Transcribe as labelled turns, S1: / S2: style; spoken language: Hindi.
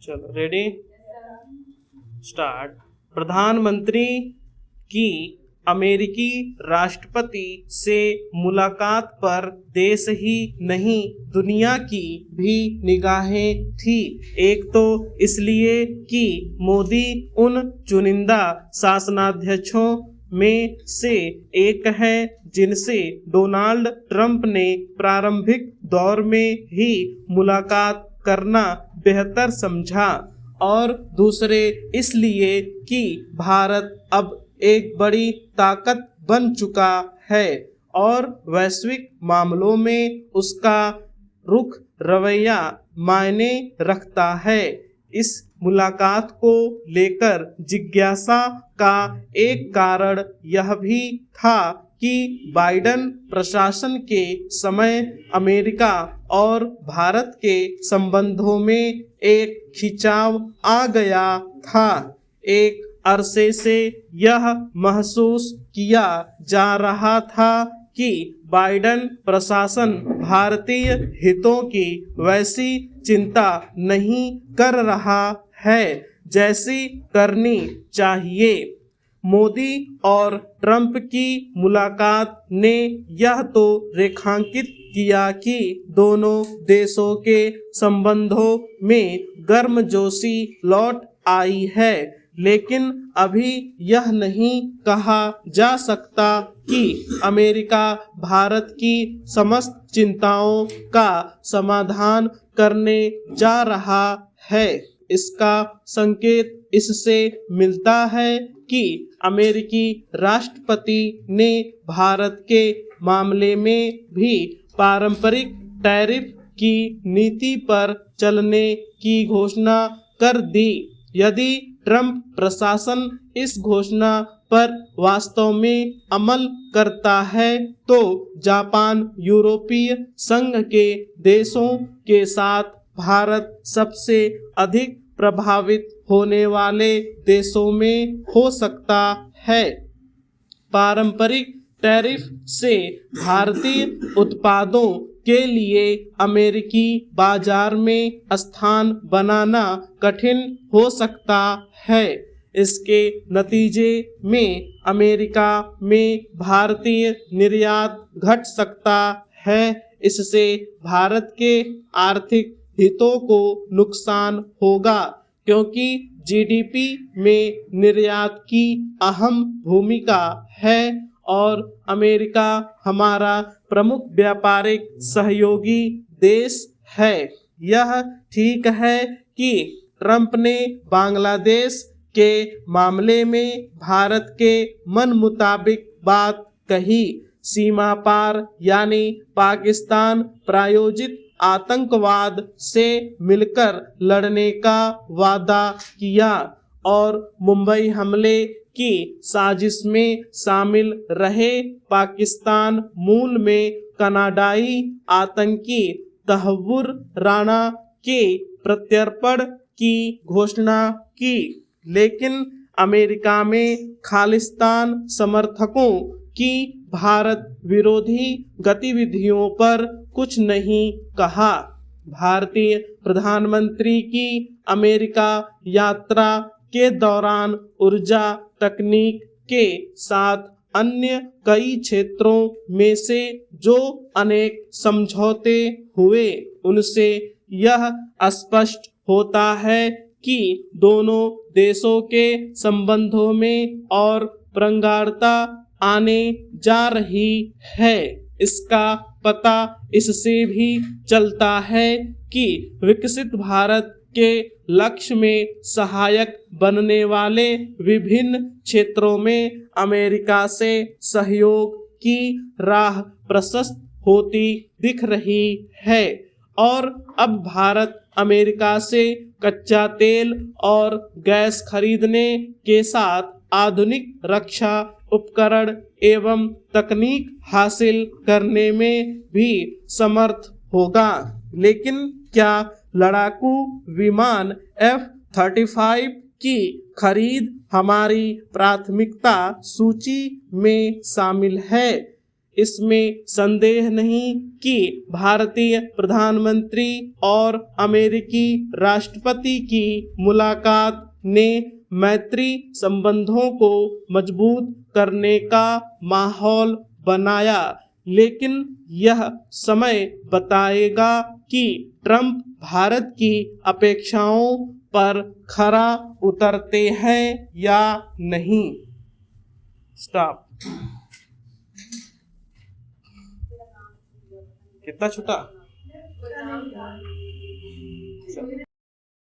S1: चलो रेडी स्टार्ट। प्रधानमंत्री की अमेरिकी राष्ट्रपति से मुलाकात पर देश ही नहीं दुनिया की भी निगाहें थी। एक तो इसलिए कि मोदी उन चुनिंदा शासनाध्यक्षों में से एक है जिनसे डोनाल्ड ट्रंप ने प्रारंभिक दौर में ही मुलाकात करना बेहतर समझा, और दूसरे इसलिए कि भारत अब एक बड़ी ताकत बन चुका है और वैश्विक मामलों में उसका रुख रवैया मायने रखता है। इस मुलाकात को लेकर जिज्ञासा का एक कारण यह भी था कि बाइडेन प्रशासन के समय अमेरिका और भारत के संबंधों में एक खिंचाव आ गया था। एक अरसे से यह महसूस किया जा रहा था कि बाइडेन प्रशासन भारतीय हितों की वैसी चिंता नहीं कर रहा है जैसी करनी चाहिए। मोदी और ट्रंप की मुलाकात ने यह तो रेखांकित किया कि दोनों देशों के संबंधों में गर्मजोशी लौट आई है, लेकिन अभी यह नहीं कहा जा सकता कि अमेरिका भारत की समस्त चिंताओं का समाधान करने जा रहा है। इसका संकेत इससे मिलता है कि अमेरिकी राष्ट्रपति ने भारत के मामले में भी पारंपरिक टैरिफ की नीति पर चलने की घोषणा कर दी। यदि ट्रंप प्रशासन इस घोषणा पर वास्तव में अमल करता है तो जापान यूरोपीय संघ के देशों के साथ भारत सबसे अधिक प्रभावित होने वाले देशों में हो सकता है। पारंपरिक टैरिफ से भारतीय उत्पादों के लिए अमेरिकी बाजार में स्थान बनाना कठिन हो सकता है। इसके नतीजे में अमेरिका में भारतीय निर्यात घट सकता है। इससे भारत के आर्थिक हितों को नुकसान होगा, क्योंकि जीडीपी में निर्यात की अहम भूमिका है और अमेरिका हमारा प्रमुख व्यापारिक सहयोगी देश है। यह ठीक है कि ट्रंप ने बांग्लादेश के मामले में भारत के मन मुताबिक बात कही। सीमा पार यानी पाकिस्तान प्रायोजित आतंकवाद से मिलकर लड़ने का वादा किया और मुंबई हमले की साजिश में शामिल रहे पाकिस्तान मूल में कनाडाई आतंकी तहव्वुर राणा के प्रत्यर्पण की घोषणा की, लेकिन अमेरिका में खालिस्तान समर्थकों की भारत विरोधी गतिविधियों पर कुछ नहीं कहा। भारतीय प्रधानमंत्री की अमेरिका यात्रा के दौरान ऊर्जा तकनीक के साथ अन्य कई क्षेत्रों में से जो अनेक समझौते हुए, उनसे यह स्पष्ट होता है कि दोनों देशों के संबंधों में और प्रगाढ़ता आने जा रही है। इसका पता इससे भी चलता है कि विकसित भारत के लक्ष्य में सहायक बनने वाले विभिन्न क्षेत्रों में अमेरिका से सहयोग की राह प्रशस्त होती दिख रही है और अब भारत अमेरिका से कच्चा तेल और गैस खरीदने के साथ आधुनिक रक्षा उपकरण एवं तकनीक हासिल करने में भी समर्थ होगा। लेकिन क्या लड़ाकू विमान F-35 की खरीद हमारी प्राथमिकता सूची में शामिल है? इसमें संदेह नहीं कि भारतीय प्रधानमंत्री और अमेरिकी राष्ट्रपति की मुलाकात ने मैत्री संबंधों को मजबूत करने का माहौल बनाया, लेकिन यह समय बताएगा कि ट्रंप भारत की अपेक्षाओं पर खरा उतरते हैं या नहीं। स्टॉप। कितना छोटा।